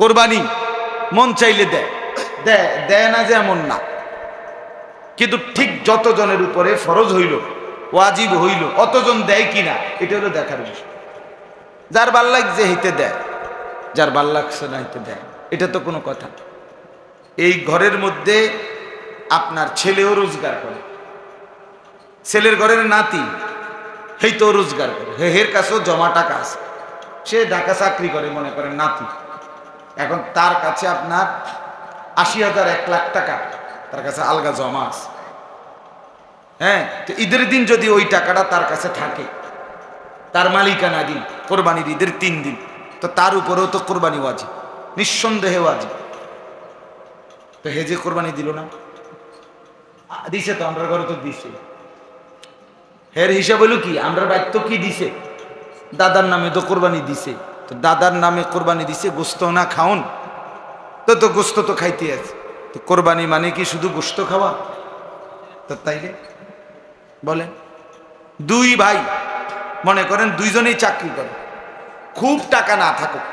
কোরবানি মন চাইলে দেয়, দেয় দেয় না যে এমন না, কিন্তু ঠিক যতজনের উপরে ফরজ হইল, ওয়াজিব হইল, অতজন দেয় কিনা এটা হলো দেখার বিষয়। যার ভাল লাগছে হইতে দেয়, যার ভাল লাগছে না হইতে দেয়, এটা তো কোনো কথা। এই ঘরের মধ্যে আপনার ছেলেও রোজগার করে, ছেলের ঘরের নাতি হেই তো রোজগার করে, হের কাছেও জমা টাকা আছে, সে ঢাকা চাকরি করে মনে করেন নাতি, এখন তার কাছে আপনার ৮০,০০০ ১,০০,০০০ টাকা তার কাছে আলগা জমা আছে। হ্যাঁ, তো ঈদের দিন যদি ওই টাকাটা তার কাছে থাকে, তার মালিকানা দিন, কোরবানির ঈদের ৩ দিন, তো তার উপরেও তো কোরবানি ওয়াজিব, নিঃসন্দেহে ওয়াজিব। তো হে যে কোরবানি দিল না, দিছে তো, আমরা ঘরে তো দিছে, হের হিসাব হইল কি, আমরা বাড়িতে কি দিছে, দাদার নামে তো কোরবানি দিছে, তো দাদার নামে কোরবানি দিছে, গোস্ত না খাওন, তো গোস্ত তো খাইতে আছে, তো কোরবানি মানে কি শুধু গোস্ত খাওয়া? তো তাইলে বলেন, দুই ভাই মনে করেন দুইজনেই চাকরি করে, খুব টাকা না থাকুক,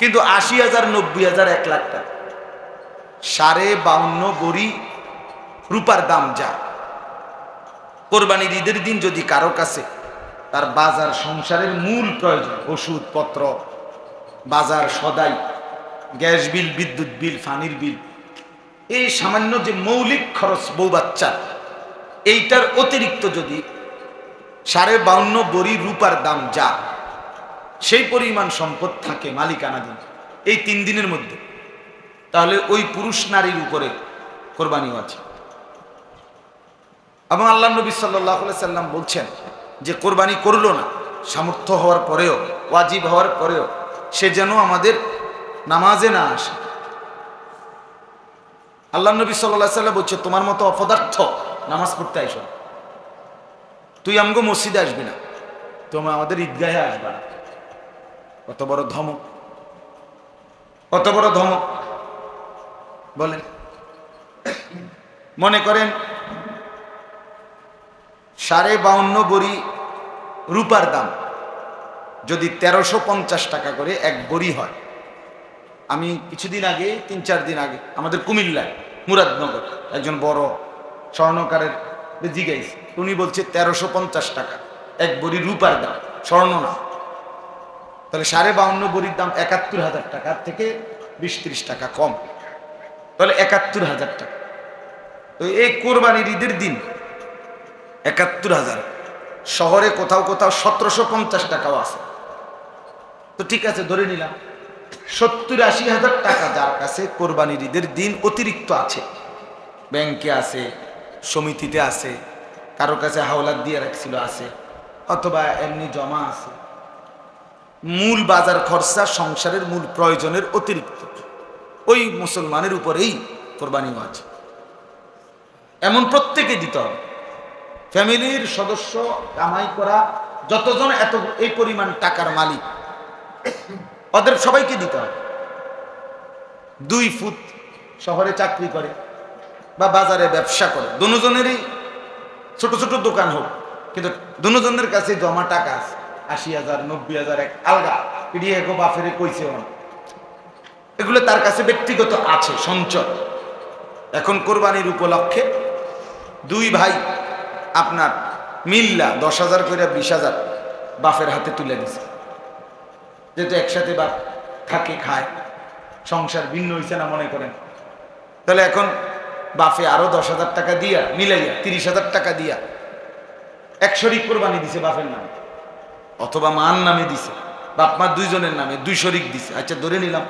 কিন্তু ৮০,০০০, ৯০,০০০, ১,০০,০০০ টাকা, 52.৫ ভরি রূপার দাম যা। কোরবানির ঈদের দিন যদি কারো কাছে তার বাজার সংসারের মূল প্রয়োজন, ওষুধপত্র, বাজার সদাই, গ্যাস বিল, বিদ্যুৎ বিল, পানির বিল, এই সামান্য যে মৌলিক খরচ বউ বাচ্চা, এইটার অতিরিক্ত যদি 52.৫ ভরি রূপার দাম যা, সেই পরিমাণ সম্পদ থাকে মালিকানাধীন এই ৩ দিনের মধ্যে, তাহলে ওই পুরুষ নারীর উপরে কোরবানি আছে। এবং আল্লাহ নবী সাল্লাল্লাহু আলাইহি সাল্লাম বলছেন যে কোরবানি করলো না, সামর্থ্য হওয়ার পরেও, ওয়াজিব হওয়ার পরেও, সে যেন আমাদের নামাজে না আসে। আল্লাহ নবী সাল্লাল্লাহু আলাইহি সাল্লাম বলছে, তোমার মতো অপদার্থ নামাজ পড়তে আইসো, তুই আমগো মসজিদে আসবি না, তুমি আমাদের ঈদগাহে আসবা না। কত বড় ধমক, কত বড় ধমক বলেন। মনে করেন 52.৫ ভরি রূপার দাম যদি ১৩৫০ টাকা করে এক ভরি হয়, আমি কিছুদিন আগে, ৩-৪ দিন আগে আমাদের কুমিল্লায় মুরাদনগর একজন বড় স্বর্ণকারের জিজ্ঞাসা, উনি বলছে ১৩৫০ টাকা এক ভরি রূপার দাম, স্বর্ণ না। তাহলে 52.৫ ভরির দাম ৭১,০০০ টাকার থেকে ২০-৩০ টাকা কম, তাহলে ৭১,০০০ টাকা। তো এই কোরবানির ঈদের দিন ৭১,০০০, শহরে কোথাও কোথাও ১৭৫০ টাকাও আছে। তো ঠিক আছে, ধরে নিলাম ৭০-৮০,০০০ টাকা যার কাছে কোরবানির ঈদের দিন অতিরিক্ত আছে, ব্যাংকে আছে, সমিতিতে আছে, কারো কাছে হাওলাত দিয়ে রাখছিল আছে, অথবা এমনি জমা আছে, মূল বাজার খরচা, সংসারের মূল প্রয়োজনের অতিরিক্ত ওই মুসলমানের উপরেই কোরবানি আছে। এমন প্রত্যেকে দিতে হবে, ফ্যামিলির সদস্য কামাই করা যতজন এত এই পরিমাণ টাকার মালিক, ওদের সবাইকে দিতে হবে। ২ ফুট শহরে চাকরি করে বা বাজারে ব্যবসা করে, দুজনেরই ছোট ছোট দোকান হোক, কিন্তু দুজনের কাছে জমা টাকা আছে ৮০,০০০, ৯০,০০০, এক আলগা পিডিয়ে বাফেরে কইছে, এগুলো তার কাছে ব্যক্তিগত আছে সঞ্চয়। এখন কোরবানির উপলক্ষে 2 ভাই আপনার মিল্লা ১০,০০০ করে ২০,০০০ বাফের হাতে তুলে দিছে, যেহেতু একসাথে বাপ থাকে, খায়, সংসার ভিন্ন হয়েছে না মনে করেন, তাহলে এখন বাফে আরো ১০,০০০ টাকা দিয়া মিলাইয়া ৩০,০০০ টাকা দিয়া এক শরিক কোরবানি দিছে বাপের নামে, অথবা মার নামে দিছে, বাপ মা দুইজনের নামে 2 শরিক দিছে। আচ্ছা ধরে নিলাম,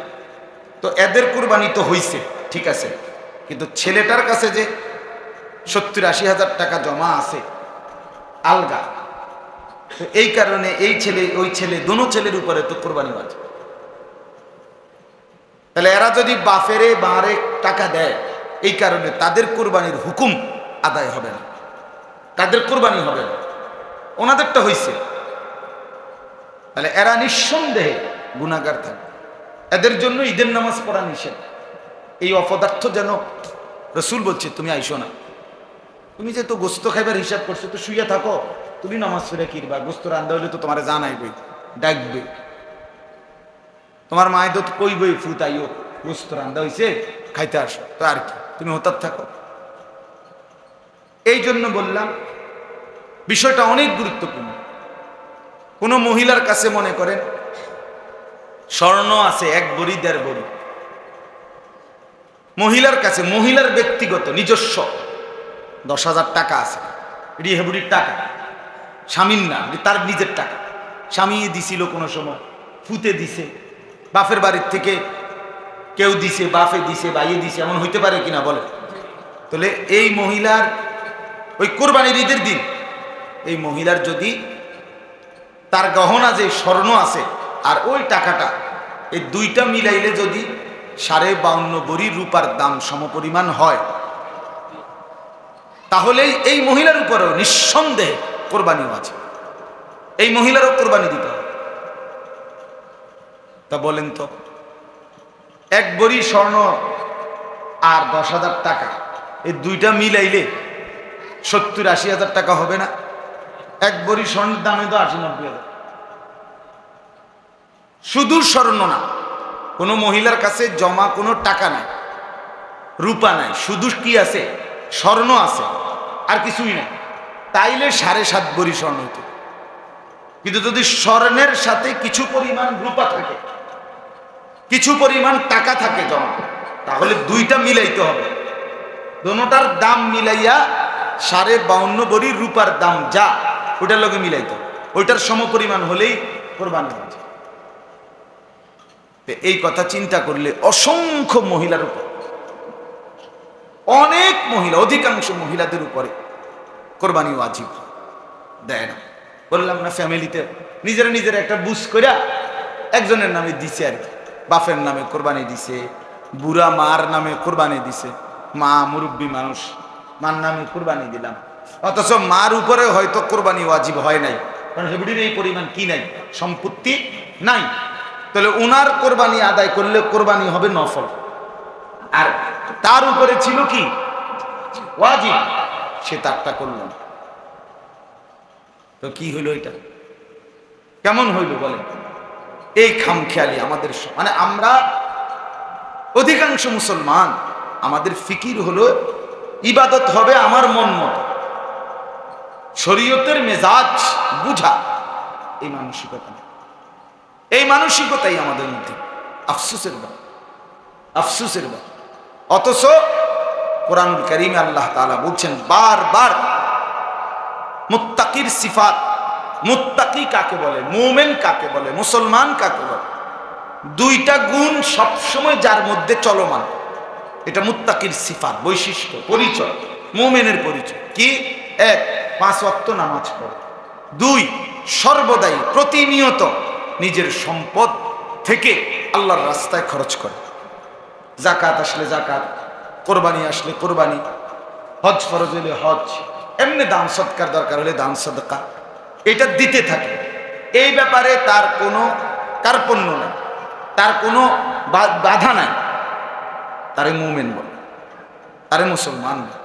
তো এদের কোরবানি তো হইছে, ঠিক আছে, কিন্তু ছেলেটার কাছে যে ৭০-৮০,০০০ টাকা জমা আছে আলগা, তো এই কারণে এই ছেলে ওই ছেলে দোনো ছেলের উপরে তো কোরবানি আছে। তাহলে এরা যদি বাফেরে বাঁরে টাকা দেয়, এই কারণে তাদের কোরবানির হুকুম আদায় হবে না, তাদের কোরবানি হবে না, ওনাদেরটা হইছে। তাহলে এরা নিঃসন্দেহে গুনাহগার থাকবে, এদের জন্য ঈদের নামাজ পড়া নিষেধ। এই অপদার্থ যেন, রসুল বলছে তুমি আইসো না, তুমি যে তো গোস্ত খাইবার হিসাব করছো, তো শুইয়া থাকো, তুমি নামাজ পড়ে কিরবা, গোস্ত রান্দা হইলে তো তোমার জানাইবে, ডাকবে। তোমার মায়ের তো কই বই ফুতাইও বুঝতো রান্দা হয়েছে খাইতে আসো, তো আর কি, তুমি হঠাৎ থাকো। এই জন্য বললাম বিষয়টা অনেক গুরুত্বপূর্ণ। কোন মহিলার কাছে মনে করেন স্বর্ণ আছে 1 ভরি 1.5 ভরি, মহিলার কাছে, মহিলার ব্যক্তিগত নিজস্ব 10,000 টাকা আছে, এটি হেবুড়ির টাকা, স্বামীর না, তার নিজের টাকা, স্বামী দিছিল কোনো সময়, ফুতে দিছে, বাপের বাড়ির থেকে কেউ দিছে, বাপে দিছে, বাইয়ে দিছে, এমন হইতে পারে কিনা বলে। তাহলে এই মহিলার ওই কোরবানির ঈদের দিন এই মহিলার যদি তার গহনা যে স্বর্ণ আছে আর ওই টাকাটা, এই দুইটা মিলাইলে যদি 52.5 ভরি রূপার দাম সমপরিমাণ হয়, তাহলে এই মহিলার উপরেও নিঃসন্দেহে কোরবানিও আছে, এই মহিলারও কোরবানি দিতে হবে। তা বলেন তো 1 ভরি স্বর্ণ আর 10,000 টাকা, এই দুইটা মিলাইলে 70-80 হাজার টাকা হবে না? 1 ভরি স্বর্ণের দামে তো 80-90 হাজার। শুধু স্বর্ণ না, কোনো মহিলার কাছে জমা কোনো টাকা নাই, রূপা নাই, শুধু কি আছে? স্বর্ণ আছে, আর কিছুই নাই, তাইলে 7.5 ভরি স্বর্ণ হইতো। কিন্তু যদি স্বর্ণের সাথে কিছু পরিমাণ রূপা থাকে, কিছু পরিমাণ টাকা থাকে জমা, তাহলে দুইটা মিলাইতে হবে, দোনোটার দাম মিলাইয়া 52.5 ভরি রূপার দাম যা, ওইটার লগে মিলাইতে হবে, ওইটার সমপরিমাণ হলেই কোরবানি আছে। এই কথা চিন্তা করলে অসংখ্য মহিলার উপর, অনেক মহিলা, অধিকাংশ মহিলাদের উপরে কোরবানি ওয়াজিব দেয় না। বললাম না, ফ্যামিলিতে নিজের একটা বুঝ করে একজনের নামে দিছে, আর কি, বাপের নামে কোরবানি দিছে, বুড়া মার নামে কোরবানি দিছে, মা মুরব্বী মানুষ, মার নামে কোরবানি দিলাম, অথচ মার উপরে হয়তো কোরবানি ওয়াজিব হয় নাই, কারণ হেবুড়ির এই পরিমাণ কি নাই, সম্পত্তি নাই। তাহলে উনার কোরবানি আদায় করলে কোরবানি হবে নফল, আর তার উপরে ছিল কি ওয়াজিব, সে তারটা করল না। তো কি হইল এটা? কেমন হইল বলেন? এই খামখেয়ালি আমাদের, মানে আমরা অধিকাংশ মুসলমান, আমাদের ফিকির হলো ইবাদত হবে আমার মন মতো, শরীয়তের মেজাজ বুঝা, এই মানসিকতা, এই মানসিকতাই আমাদের মধ্যে। আফসোসের ব্যাপার, আফসোসের ব্যাপার। অথচ কোরআনুল কারীমে আল্লাহ তাআলা বলছেন বারবার মুত্তাকির সিফাত, মুত্তাকি কাকে বলে, মুমিন কাকে বলে, মুসলমান কাকে বলে, দুইটা গুণ সবসময় যার মধ্যে চলমান, এটা মুত্তাকির সিফাত, বৈশিষ্ট্য, পরিচয়, মুমিনের পরিচয় কি? 1, 5 ওয়াক্ত নামাজ পড়ে, 2, সর্বদাই প্রতিনিয়ত নিজের সম্পদ থেকে আল্লাহর রাস্তায় খরচ করে, যাকাত আসলে যাকাত, কোরবানি আসলে কোরবানি, হজ ফরজ হলে হজ, এমনি দান সদকার দরকার হলে দান সদকা, এটা দিতে থাকে। এই ব্যাপারে তার কোনো কার্পণ্য নাই, তার কোনো বাধা নাই, তারে মুমিন বলে, তারে মুসলমান বলে।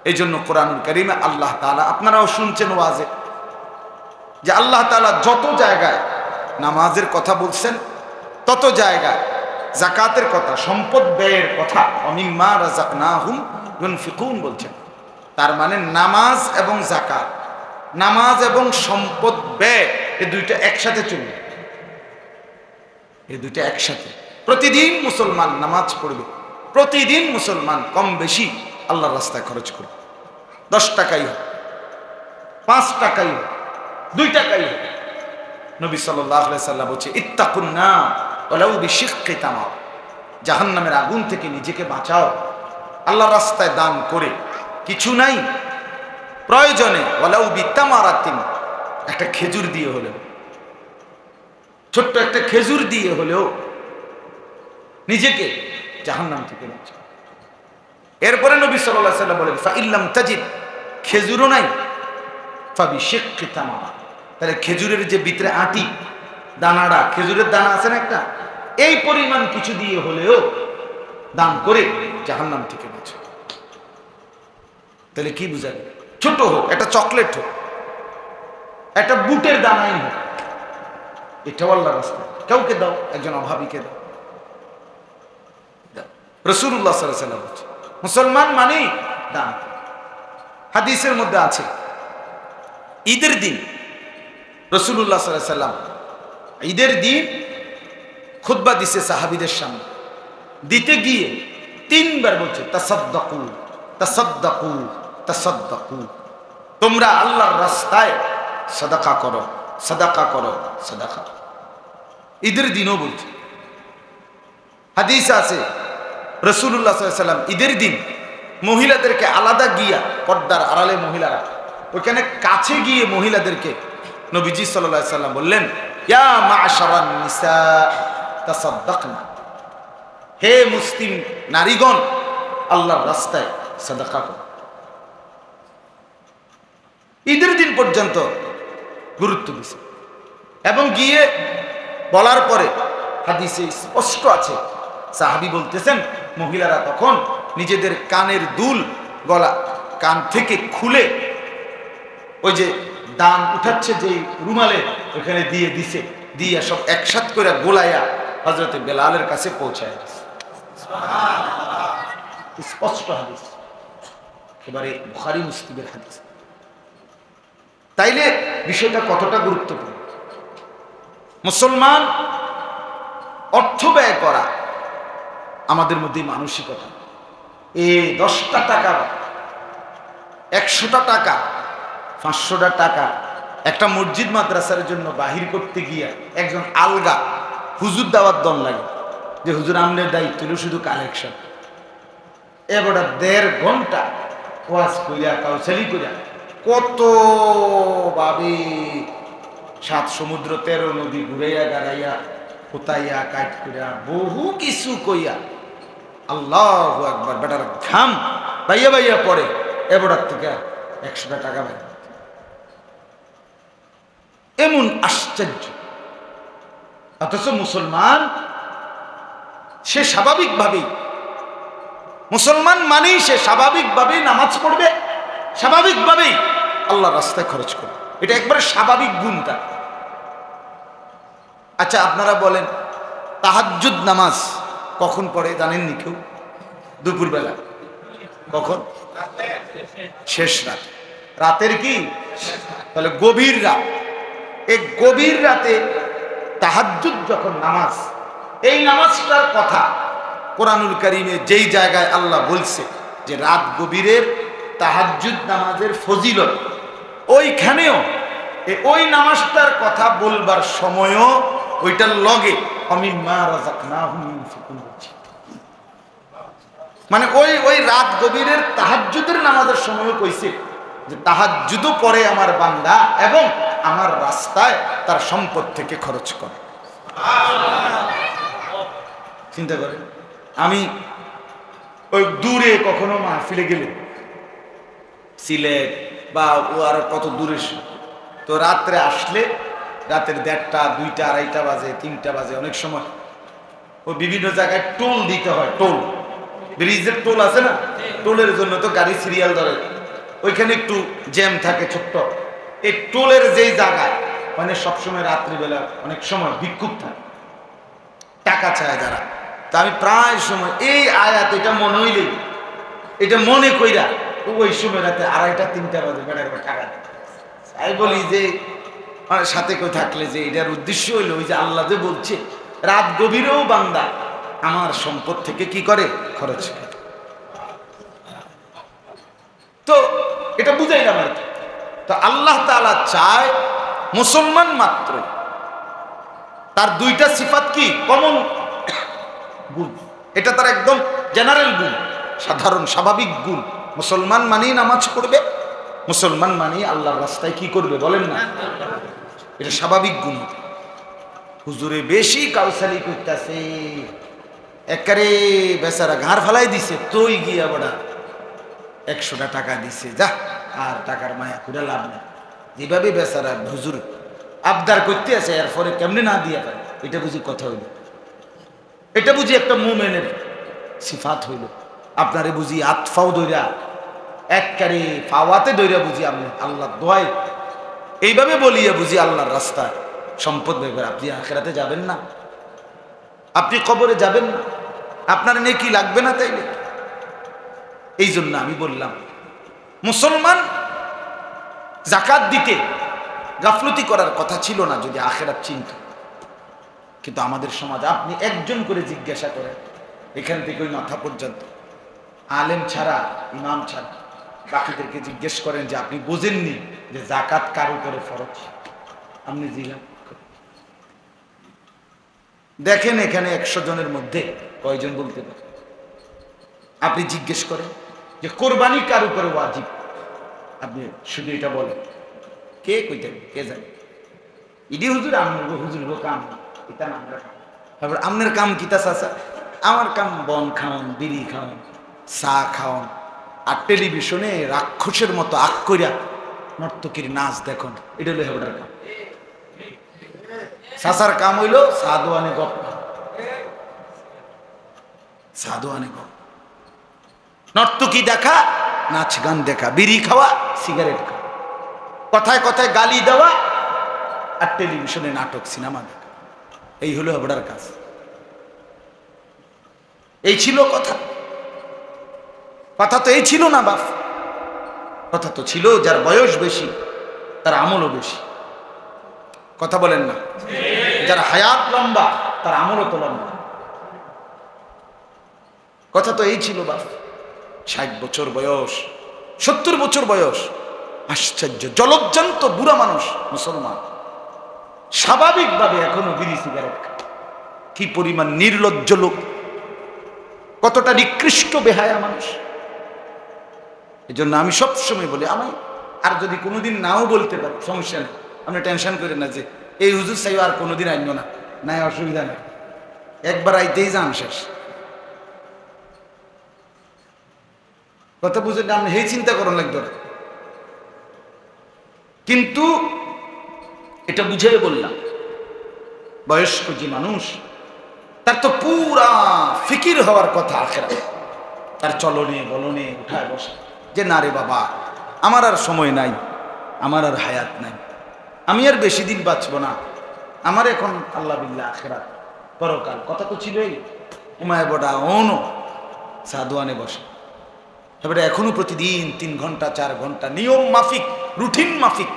এই জন্য কোরআনুল কারীমে আল্লাহ তাআলা, আপনারাও শুনছেন ওয়াজে, যে আল্লাহ তাআলা যত জায়গায় নামাজের কথা বলছেন, তত জায়গায় যাকাতের কথা, সম্পদ ব্যয়ের কথা, অমিম্মা রাযাকনাহুম ইউনফিকুন বলছেন। তার মানে নামাজ এবং যাকাত, নামাজ এবং সম্পদ ব্যয়, এই দুইটা একসাথে চলবে, এই দুইটা একসাথে। প্রতিদিন মুসলমান নামাজ পড়বে, প্রতিদিন মুসলমান কম বেশি আল্লাহর রাস্তায় খরচ করবে, 10 টাকাই হোক, 5 টাকাই হোক, 2 টাকাই হোক। নবী সাল্লাল্লাহু আলাইহি সাল্লাম বলছে ইত্তাকুন নার ওয়ালাউ বিশিক্কি তামার, জাহান্নামের আগুন থেকে নিজেকে বাঁচাও আল্লাহর রাস্তায় দান করে, কিছু নাই প্রয়োজনে ওয়ালাউ বিতামারাতিন, একটা খেজুর দিয়ে হলেও, ছোট্ট একটা খেজুর দিয়ে হলেও নিজেকে জাহান্নাম থেকে বাঁচাও। এরপরে নবী সাল্লাল্লাহু আলাইহি সাল্লাম বলেন ফা ইল্লাম তাজিদ, খেজুরও নাই, ফা বিশিক্কি তামার, তাহলে খেজুরের যে ভিতরে আটি দানাটা, খেজুরের দানা আছে না একটা, এই পরিমাণ কিছু দিয়ে হলেও দান করে জাহান্নাম থেকে বাঁচো। তাহলে কি বুঝাবে? ছোট হোক, একটা চকলেট হোক, একটা বুটের দানাই হোক, এটাও আল্লাহর রাস্তায় কাউকে দাও, একজন অভাবীকে দাও। রাসূলুল্লাহ সাল্লাল্লাহু আলাইহি ওয়াসাল্লাম বলছে মুসলমান মানে দান। হাদিসের মধ্যে আছে ঈদের দিন রাসূলুল্লাহ সাল্লাল্লাহু আলাইহি ওয়াসাল্লাম ঈদের দিন খুতবা দিছে সাহাবীদের সামনে। দিতে গিয়ে 3 বার বলছে তাসাদ্দাকু তাসাদ্দাকু তাসাদ্দাকু, তোমরা আল্লাহর রাস্তায় সাদাকা করো, সাদাকা করো, সাদাকা। ঈদের দিনও বলছে। হাদিস আছে রাসূলুল্লাহ সাল্লাল্লাহু আলাইহি ওয়াসাল্লাম ঈদের দিন মহিলাদেরকে আলাদা গিয়া, পর্দার আড়ালে মহিলারা, ওইখানে কাছে গিয়ে মহিলাদেরকে নবীজি সাল্লাল্লাহু আলাইহি ওয়াসাল্লাম বললেন, ইয়া মা'শারান নিসা তাসাদ্দাকনা, হে মুসলিম নারীগণ আল্লাহর রাস্তায় সাদাকা করো। ঈদের দিন পর্যন্ত গুরুত্ব দিছে। এবং গিয়ে বলার পরে হাদিসে স্পষ্ট আছে, সাহাবী বলতেছেন মহিলারা তখন নিজেদের কানের দুল গলা কান থেকে খুলে ওই যে দান উঠাচ্ছে যে রুমালে ওখানে দিয়ে দিছে, দিয়ে সব একসাথ করে গোলাইয়া হযরতে বেলালের কাছে পৌঁছায় দিছে। স্পষ্ট হাদিস, এবারে বুখারী মুসলিমের হাদিস। তাইলে বিষয়টা কতটা গুরুত্বপূর্ণ। মুসলমান অর্থ ব্যয় করা আমাদের মধ্যে মানসিকতা। এই 10টা টাকা, 100টা টাকা, 500টা টাকা একটা মসজিদ মাদ্রাসার জন্য বাহির করতে গিয়া একজন আলগা হুজুর দাওয়াত দন লাগে যে হুজুর আমনের দায়িত্ব হলো শুধু কালেকশন। এবার 1.5 ঘন্টা ওয়াজ কইরা কাউসালি কইরা কত ভাবে 7 সমুদ্র 13 নদী ঘুরাইয়া গাড়াইয়া কোতাইয়া কাট কইরা বহু কিছু কইয়া আল্লাহু আকবার বেটার ঘাম বাইয়া বাইয়া পড়ে, এবার থেকে 100টা টাকা পায়। এমন আশ্চর্য। অথচ মুসলমান সে স্বাভাবিকভাবেই, মুসলমান মানেই সে স্বাভাবিকভাবেই নামাজ পড়বে, স্বাভাবিকভাবেই আল্লাহর রাস্তায় খরচ করবে। এটা একবারে স্বাভাবিক গুণ তার। আচ্ছা আপনারা বলেন তাহাজ্জুদ নামাজ কখন পড়ে জানেননি কেউ? দুপুরবেলা। কখন? শেষ রাত। রাতের কি? তাহলে গভীর রাত। এই গভীর রাতে তাহাজ্জুদ যখন নামাজ, এই নামাজটার কথা কোরআনুল কারীমে যেই জায়গায় আল্লাহ বলছে যে রাত গভীরের তাহাজ্জুদ নামাজের ফজিলত, ওইখানেও ওই নামাজটার কথা বলবার সময়ও ওইটার লগে অমিম্মা রাযাকনাহুম ইউনফিকুন, মানে ওই রাত গভীরের তাহাজ্জুদের নামাজের সময়ও কইছে যে তাহাজ্জুদও পড়ে আমার বান্দা এবং আমার রাস্তায় তার সম্পদ থেকে খরচ করে। চিন্তা করেন, আমি ওই দূরে কখনো মাহফিলে গেলে, সিলেট বা ও আর কত দূরে, তো রাত্রে আসলে রাতের 1:30, 2টা, 2:30 বাজে, 3টা বাজে, অনেক সময় ও বিভিন্ন জায়গায় টোল দিতে হয়। টোল, ব্রিজের টোল আছে না, টোলের জন্য তো গাড়ি সিরিয়াল ধরে, ওইখানে একটু জ্যাম থাকে ছোট্ট। এই টোলের যেই জায়গায় মানে সবসময় রাত্রিবেলা অনেক সময় বিক্ষোভ থাকে, টাকা চায় যারা। তা আমি প্রায় সময় এই আয়াত এটা মনে হইলেই, এটা মনে কইরা ওই সময় রাতে 2:30, 3টা বাজে বেড়ার টাকা দেয়। আমি বলি যে সাথে কেউ থাকলে যে এটার উদ্দেশ্য হইলো ওই যে আল্লাহ যে বলছে রাত গভীরেও বান্দা আমার সম্পদ থেকে কি করে? খরচ করে। তো এটা বুঝাইলাম আর কি। তো আল্লাহ তাআলা চায় মুসলমান মাত্র তার 2টা সিফাত কি কমন গুণ, এটা তার একদম জেনারেল গুণ, সাধারণ স্বাভাবিক গুণ। মুসলমান মানেই নামাজ পড়বে, মুসলমান মানেই আল্লাহর রাস্তায় কি করবে বলেন না, এটা স্বাভাবিক গুণ। হুজুরে বেশি কাউসালি করতেছে, একারে বেচারা ঘাড় ফালাই দিছে, তুই গিয়া বড়া 100টা টাকা দিছে, যা আর টাকার মায়া করে লাভ নেই। যেভাবে বেচারা হুজুর আবদার করতে আছে এরপরে কেমনে না দিয়া পারে, এটা বুঝি কথা হইল, এটা বুঝি একটা মুমিনের সিফাত হইল। আপনারে বুঝি আতফাও দইরা এককারে পাওয়াতে দইরা বুঝি আমি আল্লাহ দোয়াই এইভাবে বলিয়া বুঝি আল্লাহর রাস্তায় সম্পদ ব্যয় করে। আপনি আখিরাতে যাবেন না? আপনি কবরে যাবেন না? আপনার নেকি লাগবে না তাইলে? এই জন্য আমি বললাম মুসলমান যাকাত দিতে গাফলতি করার কথা ছিল না যদি আখিরাত চিনত। কিন্তু আমাদের সমাজ, আপনি একজন করে জিজ্ঞাসা করেন এখান থেকে ওই মাথা পর্যন্ত, আলেম ছাড়া, ইমাম ছাড়া বাকিদেরকে জিজ্ঞেস করেন যে আপনি বোঝেননি যে যাকাত কার উপরে ফরজ? আপনি জিজ্ঞাসা দেখেন এখানে 100 জনের মধ্যে কয়জন বলতে পারে? আপনি জিজ্ঞেস করেন যে কোরবানি কার উপরে ওয়াজিব, আপনি শুধু এটা বলেন, কে কইতেন? কে জানে? ইডি হুজুর, আমনের হুজুর কাম এটা না আমরা কাম। তারপর আমনের কাম কিতা চাচা? আমার কাম বন খাওয়ান, বিড়ি খাওয়ান, চা খাওয়ান, আর টেলিভিশনে রাক্ষসের মতো আগ কইরা নর্তকীর নাচ দেখুন, এটা হলো হেবটার কাম। চাচার কাম হইল সাদোয়ানে গপ, সাদোয়ানে গপ, নর্তকী দেখা, নাচ গান দেখা, বিড়ি খাওয়া, সিগারেট খাওয়া, কথায় কথায় গালি দেওয়া, আর টেলিভিশনে নাটক সিনেমা দেখা। এই হলো হেবটার কাজ। এই ছিল কথা? কথা তো এই ছিল না বাপ। কথা তো ছিল যার বয়স বেশি তার আমলও বেশি। কথা বলেন না? যার হায়াত লম্বা তার আমলও তো লম্বা। কথা তো এই ছিল বাপ। 60 বছর বয়স, 70 বছর বয়স, আশ্চর্য জলজ্জান্ত বুড়া মানুষ মুসলমান, স্বাভাবিকভাবে এখনো বিড়ি সিগারেট খায়। কি পরিমাণ নির্লজ্জ লোক, কতটা নিকৃষ্ট বেহায়া মানুষ। এই জন্য আমি সবসময় বলি, আমি আর যদি কোনোদিন নাও বলতে পারি সমস্যা নেই, আপনি টেনশন করেন না যে এই হুজুর সাহেব আর কোনোদিন আইন না, নাই অসুবিধা নেই, একবার আইতেই যান শেষ। কথা বুঝেন? আপনি এই চিন্তা করেন লাগবে না। কিন্তু এটা বুঝে বললাম, বয়স্ক যে মানুষ তার তো পুরা ফিকির হওয়ার কথা আখিরাত, তার চলনে বলনে উঠায় বসে যে না রে বাবা, আমার আর সময় নাই, আমার আর হায়াত নাই, আমি আর বেশি দিন বাঁচবো না, আমার এখন আল্লাহ বিল্লাহ আখিরাত পরকাল। কথা তো ছিলই। উমায় বড়া অনো সাদোয়ানে বসে, এবারে এখনো প্রতিদিন 3 ঘন্টা 4 ঘন্টা নিয়ম মাফিক, রুটিন মাফিক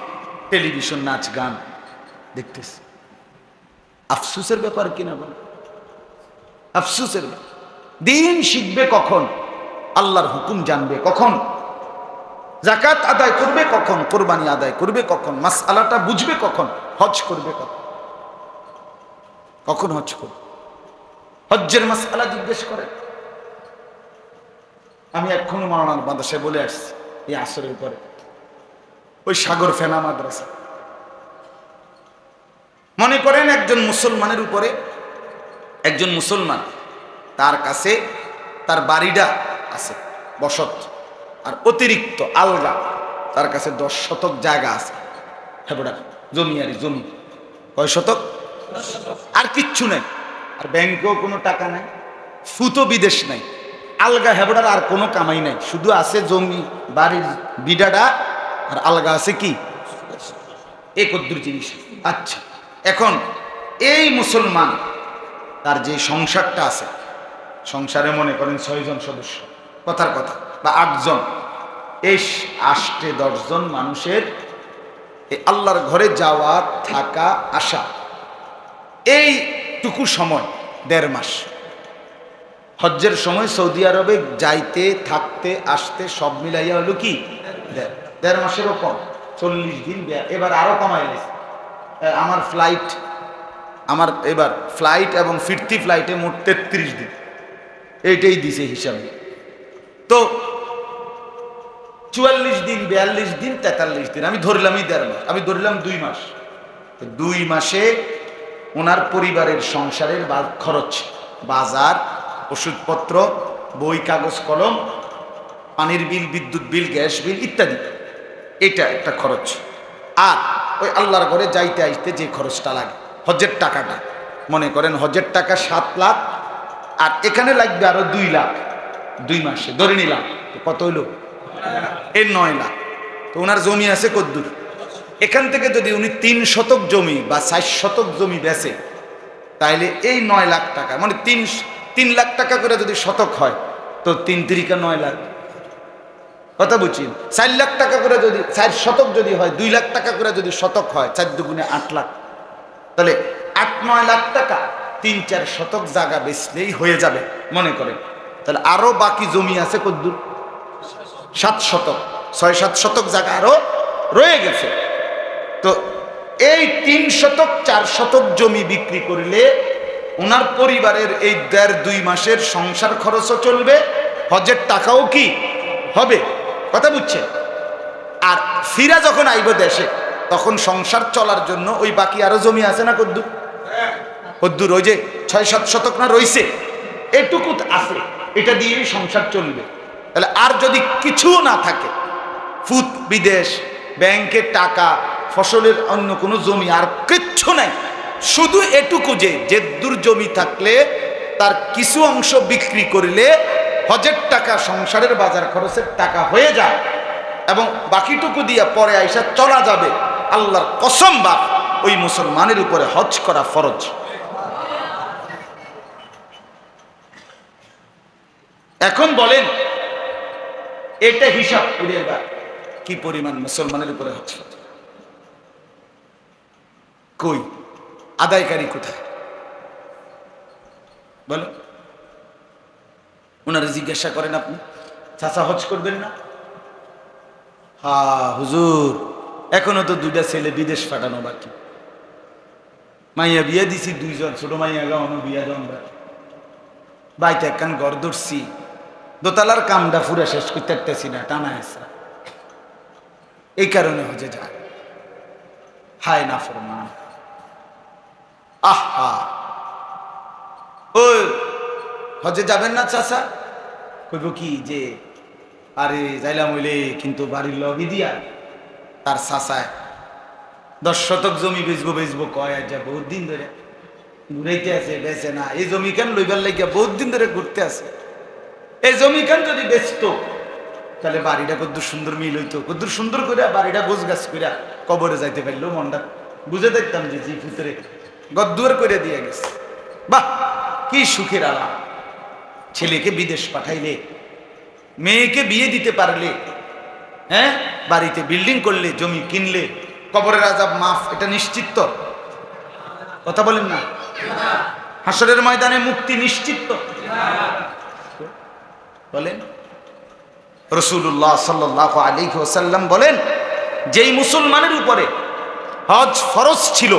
টেলিভিশন নাচ গান দেখতেছে। আফসুসের ব্যাপার কিনা বল, আফসুসের ব্যাপার। দিন শিখবে কখন? আল্লাহর হুকুম জানবে কখন? যাকাত আদায় করবে কখন? কোরবানি আদায় করবে কখন? মাসআলাটা বুঝবে কখন? হজ করবে কখন? কখন হজ করবে? হজ্জের মাসআলা জিজ্ঞেস করে। আমি এখনো মাওলানা মাদ্রাসায় বলে আসছি এই আসরের পরে, ওই সাগর ফেনা মাদ্রাসা, মনে করেন একজন মুসলমানের উপরে, একজন মুসলমান, তার কাছে তার বাড়িটা আছে বসত, আর অতিরিক্ত আলগা তার কাছে 10 শতক জায়গা আছে, হেবড়া জমি, আর জমি কয় শতক? আর কিচ্ছু নেই, আর ব্যাংকেও কোনো টাকা নাই, ফুতো বিদেশ নাই, আলগা হেবড়ার আর কোনো কামাই নাই, শুধু আছে জমি, বাড়ির বিডাটা, আর আলগা আছে কি এই কদ্দুর জিনিস। আচ্ছা, এখন এই মুসলমান তার যে সংসারটা আছে, সংসারে মনে করেন 6 জন সদস্য, কথার কথা, বা 8 জন, এই 8-10 জন মানুষের এই আল্লাহর ঘরে যাওয়া, থাকা, আসা, এইটুকু সময় 1.5 মাস। হজ্জের সময় সৌদি আরবে যাইতে, থাকতে, আসতে সব মিলাইয়া হলো কি 1.5 মাসেরও কম, 40 দিন। এবার আরো কমাইলে আমার ফ্লাইট, আমার এবার ফ্লাইট এবং ফিরতি ফ্লাইটে মোট 33 দিন, এইটাই দিছে হিসাবে। তো 44 দিন, 42 দিন, 43 দিন, আমি ধরলামই 1.5 মাস, আমি ধরলাম 2 মাস। 2 মাসে ওনার পরিবারের সংসারের খরচ, বাজার, ওষুধপত্র, বই, কাগজ কলম, পানির বিল, বিদ্যুৎ বিল, গ্যাস বিল ইত্যাদি, এটা একটা খরচ। আর ওই আল্লাহর ঘরে যাইতে আসতে যে খরচটা লাগে, হজ্জের টাকাটা, মনে করেন হজ্জের টাকা 7 লাখ, আর এখানে লাগবে আরো 2 লাখ, 2 মাসে ধরে নিলাম, কত হইল? এই 9 লাখ। তো ওনার জমি আছে কদ্দুর? এখান থেকে যদি উনি 3 শতক জমি বা 4 শতক জমি বেচে, তাইলে এই 9 লাখ টাকা, মানে 3 লাখ টাকা করে যদি শতক হয়, তো 3 তিরিকা 9 লাখ, কথা বুঝছেন? 4 লাখ টাকা করে যদি 4 শতক যদি হয়, 2 লাখ টাকা করে যদি শতক হয়, 4 দুগুণে 8 লাখ, তাহলে 8-9 লাখ টাকা 3-4 শতক জায়গা বেচলেই হয়ে যাবে মনে করেন। তাহলে আরো বাকি জমি আছে কদ্দুর? 7 শতক, 6-7 শতক জায়গা আরো রয়ে গেছে। তো এই 3 শতক 4 শতক জমি বিক্রি করলে ওনার পরিবারের এই 1.5-2 মাসের সংসার খরচও চলবে, হজের টাকাও কি হবে, কথা বুঝছেন? আর ফিরা যখন আইব দেশে, তখন সংসার চলার জন্য ওই বাকি আরো জমি আছে না কদ্দুর? কদ্দুর ওই যে 6-7 শতক না রইছে, এটুকু আছে, এটা দিয়েই সংসার চলবে। তাহলে আর যদি কিছু না থাকে, ফুত বিদেশ, ব্যাংকের টাকা, ফসলের অন্য কোনো জমি আর কিচ্ছু নাই, শুধু এটুকু যে দূর জমি থাকলে তার কিছু অংশ বিক্রি করলে হজের টাকা, সংসারের বাজার খরচের টাকা হয়ে যায়, এবং বাকিটুকু দিয়ে পরে আইসা চলা যাবে। আল্লাহর কসম বাপ, ওই মুসলমানের উপরে হজ করা ফরজ। এখন বলেন এটা হিসাব করে এবার কি পরিমাণ মুসলমানের উপরে হজ ফরজ? কই আদায়কারী কোথায় বলো? ওনারা জিজ্ঞাসা করেন আপনি, চাচা হজ করবেন না? হ্যাঁ হুজুর, এখনো তো 2টা ছেলে বিদেশ পাঠানো বাকি। মাইয়া বিয়া দিছি 2 জন, ছোট মাইয়া গাওয়ানো বিয়া দন, বাইতে একখান ঘর ধরছি, দোতলার কামটা ফুরে শেষ করতে পারতেছি না, টানা আছে, এই কারণে হজে যায়। হায় না ফরমান, আহা ওই হজে যাবেন না চাচা? কইব কি যে আরে যাইলাম হইলে কিন্তু বাড়ির লগে দিয়া তার চাচায় 10 শতক জমি বেচবো কয়, আর যা বহুত দিন ধরে ঘুরাইতে আছে, বেচে না। এই জমি কেন লইবার লাগিয়া বহুত দিন ধরে ঘুরতে আছে। এই জমি কেন যদি বেচতো, তাহলে বাড়িটা কদ্দুর সুন্দর মিল হইতো, কদ্দুর সুন্দর করে বাড়িটা গোছ গাছ করে কবরে যাইতে পারলো, মনটা বুঝে দেখতাম যে জি ভিতরে গদ্দুয়ার করে দিয়ে গেছে। বাহ, কি সুখের আলাপ! ছেলেকে বিদেশ পাঠাইলে, মেয়েকে বিয়ে দিতে পারলে, হ্যাঁ, বাড়িতে বিল্ডিং করলে, জমি কিনলে, কবরের আযাব মাফ, এটা নিশ্চিত তো? কথা বলেন না? হাসরের ময়দানে মুক্তি নিশ্চিত তো? বলেন। রাসূলুল্লাহ সাল্লাল্লাহু আলাইহি ওয়াসাল্লাম বলেন, যেই মুসলমানের উপরে হজ ফরজ ছিল,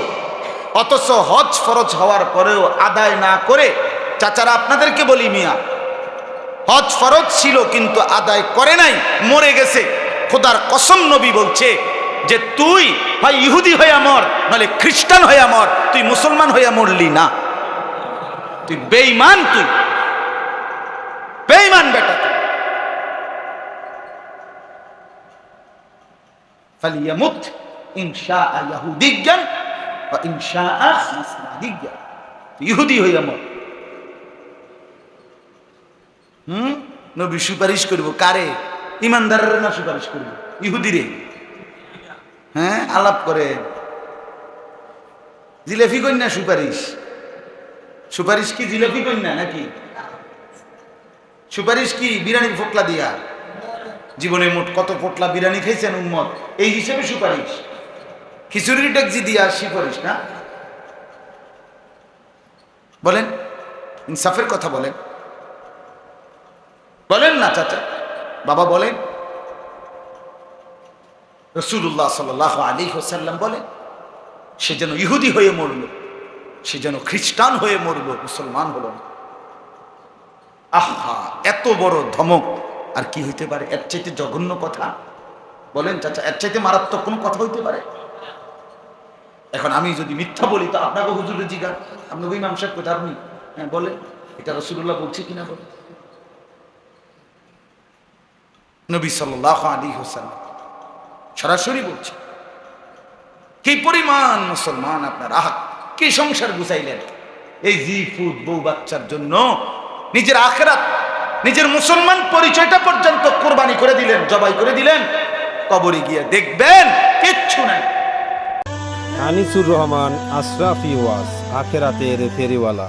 অথচ হজ ফরজ হওয়ার পরেও আদায় না করে, চাচারা আপনাদেরকে বলি মিয়া, হজ ফরজ ছিল কিন্তু আদায় করে নাই, মরে গেছে, খোদার কসম নবী বলছে যে তুই হয় ইহুদি হইয়া মর, নাহলে খ্রিস্টান হইয়া মর, তুই মুসলমান হইয়া মরলি না, তুই বেঈমান, তুই বেঈমান বেটা। ফালিয়ামুত ইনশাআ ইয়াহুদিয়ান ওয়া ইনশাআ নাসরানিয়ান, ইহুদি হইয়া মর। নবী সুপারিশ করব কারে? ইমানদারের না সুপারিশ করব? ইহুদিরে। হ্যাঁ, আলাপ করে জিলাপি কন্যা সুপারিশ, সুপারিশ কি জিলাপি কন্যা নাকি? সুপারিশ কি বিরিয়ানির ফোকলা দিয়া? জীবনে মোট কত পোটলা বিরিয়ানি খাইছেন উম্মত, এই হিসেবে সুপারিশ? খিচুড়ির ডেকজি দিয়া সুপারিশ না? বলেন, ইনসাফের কথা বলেন, বলেন না চাচা, বাবা বলেন। রাসূলুল্লাহ সাল্লাল্লাহু আলাইহি ওয়াসাল্লাম বলেন, সে যেন ইহুদি হয়ে মরল, সে যেন খ্রিস্টান হয়ে মরল, মুসলমান হলো না। আহা, এত বড় ধমক আর কি হইতে পারে? এর চাইতে জঘন্য কথা বলেন চাচা, এর চাইতে মারাত্মক কোনো কথা হইতে পারে? এখন আমি যদি মিথ্যা বলি তো আপনাকে হুজুরে জিজ্ঞাসা, আপনাকে ইমাম সাহেব কোথায়, আপনি হ্যাঁ বলেন এটা রাসূলুল্লাহ বলছে কিনা বলেন। নবী সাল্লাল্লাহু আলাইহি ওয়াসাল্লাম সরাসরি বলছে, কি পরিমাণ মুসলমান আপনার, আহা কি সংসার গুছাইলেন, এই জি ফুড বউ বাচ্চার জন্য নিজের আখিরাত, নিজের মুসলমান পরিচয়টা পর্যন্ত কোরবানি করে দিলেন, জবাই করে দিলেন। কবরে গিয়ে দেখবেন কিচ্ছু নাই, আনিসুর রহমান আশরাফি ওয়াজ আখেরাতের ফেরিওয়ালা।